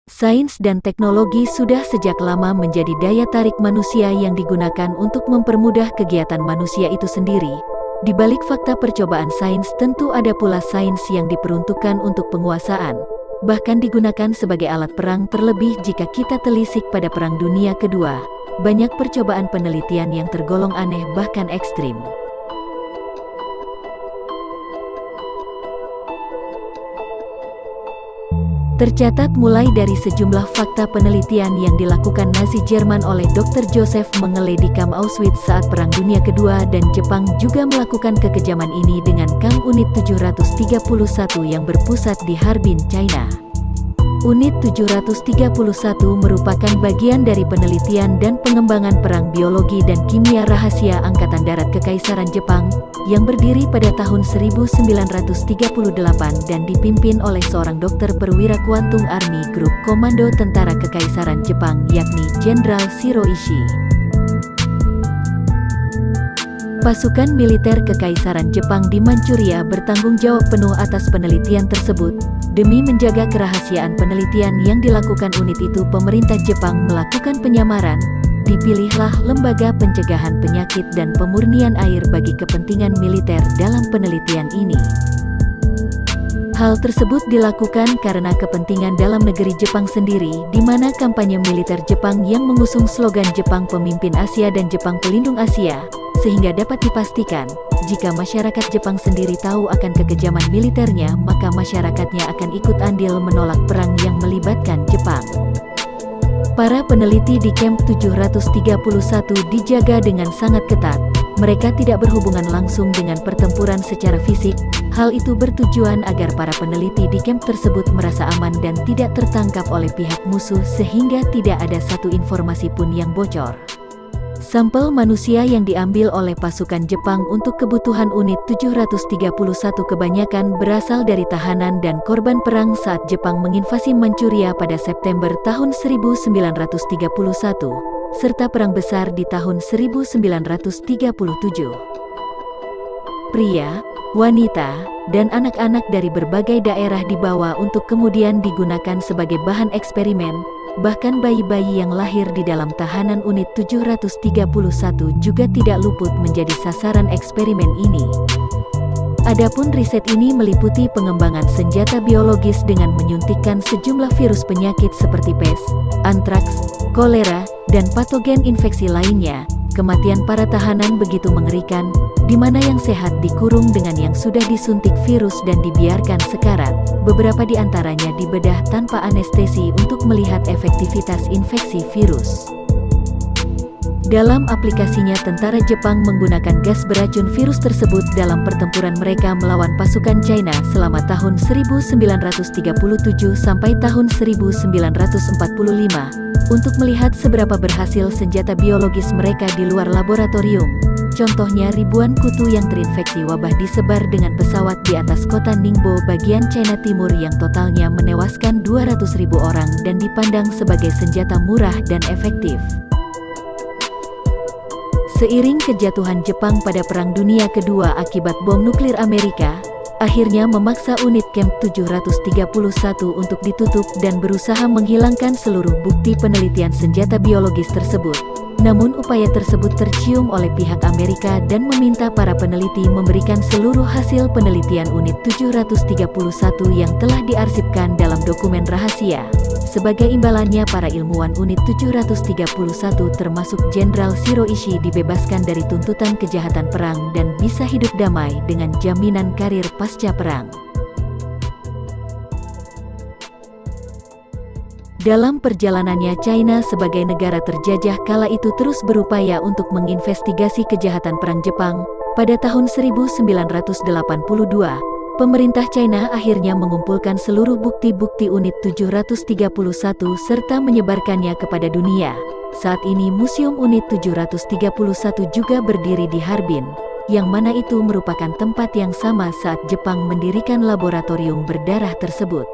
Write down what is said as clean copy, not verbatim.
Sains dan teknologi sudah sejak lama menjadi daya tarik manusia yang digunakan untuk mempermudah kegiatan manusia itu sendiri. Di balik fakta percobaan sains tentu ada pula sains yang diperuntukkan untuk penguasaan, bahkan digunakan sebagai alat perang, terlebih jika kita telisik pada Perang Dunia Kedua. Banyak percobaan penelitian yang tergolong aneh bahkan ekstrim. Tercatat mulai dari sejumlah fakta penelitian yang dilakukan Nazi Jerman oleh Dr. Joseph Mengele di kamp Auschwitz saat Perang Dunia Kedua, dan Jepang juga melakukan kekejaman ini dengan kamp Unit 731 yang berpusat di Harbin, China. Unit 731 merupakan bagian dari penelitian dan pengembangan perang biologi dan kimia rahasia Angkatan Darat Kekaisaran Jepang yang berdiri pada tahun 1938 dan dipimpin oleh seorang dokter perwira Kwantung Army Group Komando Tentara Kekaisaran Jepang, yakni Jenderal Shiro Ishii. Pasukan militer Kekaisaran Jepang di Manchuria bertanggung jawab penuh atas penelitian tersebut. Demi menjaga kerahasiaan penelitian yang dilakukan unit itu, pemerintah Jepang melakukan penyamaran. Dipilihlah Lembaga Pencegahan Penyakit dan Pemurnian Air bagi kepentingan militer dalam penelitian ini. Hal tersebut dilakukan karena kepentingan dalam negeri Jepang sendiri, di mana kampanye militer Jepang yang mengusung slogan Jepang Pemimpin Asia dan Jepang Pelindung Asia, sehingga dapat dipastikan, jika masyarakat Jepang sendiri tahu akan kekejaman militernya, maka masyarakatnya akan ikut andil menolak perang yang melibatkan Jepang. Para peneliti di kamp 731 dijaga dengan sangat ketat. Mereka tidak berhubungan langsung dengan pertempuran secara fisik. Hal itu bertujuan agar para peneliti di kamp tersebut merasa aman dan tidak tertangkap oleh pihak musuh, sehingga tidak ada satu informasi pun yang bocor. Sampel manusia yang diambil oleh pasukan Jepang untuk kebutuhan Unit 731 kebanyakan berasal dari tahanan dan korban perang saat Jepang menginvasi Manchuria pada September tahun 1931, serta Perang Besar di tahun 1937. Pria, wanita, dan anak-anak dari berbagai daerah dibawa untuk kemudian digunakan sebagai bahan eksperimen. Bahkan bayi-bayi yang lahir di dalam tahanan Unit 731 juga tidak luput menjadi sasaran eksperimen ini. Adapun riset ini meliputi pengembangan senjata biologis dengan menyuntikkan sejumlah virus penyakit seperti pes, antraks, kolera, dan patogen infeksi lainnya. Kematian para tahanan begitu mengerikan, di mana yang sehat dikurung dengan yang sudah disuntik virus dan dibiarkan sekarat. Beberapa di antaranya dibedah tanpa anestesi untuk melihat efektivitas infeksi virus. Dalam aplikasinya, tentara Jepang menggunakan gas beracun virus tersebut dalam pertempuran mereka melawan pasukan China selama tahun 1937 sampai tahun 1945, untuk melihat seberapa berhasil senjata biologis mereka di luar laboratorium. Contohnya, ribuan kutu yang terinfeksi wabah disebar dengan pesawat di atas kota Ningbo bagian China Timur yang totalnya menewaskan 200.000 orang dan dipandang sebagai senjata murah dan efektif. Seiring kejatuhan Jepang pada Perang Dunia Kedua akibat bom nuklir Amerika, akhirnya memaksa unit kamp 731 untuk ditutup dan berusaha menghilangkan seluruh bukti penelitian senjata biologis tersebut. Namun upaya tersebut tercium oleh pihak Amerika dan meminta para peneliti memberikan seluruh hasil penelitian Unit 731 yang telah diarsipkan dalam dokumen rahasia. Sebagai imbalannya, para ilmuwan Unit 731 termasuk Jenderal Shiro Ishii dibebaskan dari tuntutan kejahatan perang dan bisa hidup damai dengan jaminan karir pasca perang. Dalam perjalanannya, China sebagai negara terjajah kala itu terus berupaya untuk menginvestigasi kejahatan perang Jepang. Pada tahun 1982, pemerintah China akhirnya mengumpulkan seluruh bukti-bukti Unit 731 serta menyebarkannya kepada dunia. Saat ini Museum Unit 731 juga berdiri di Harbin, yang mana itu merupakan tempat yang sama saat Jepang mendirikan laboratorium berdarah tersebut.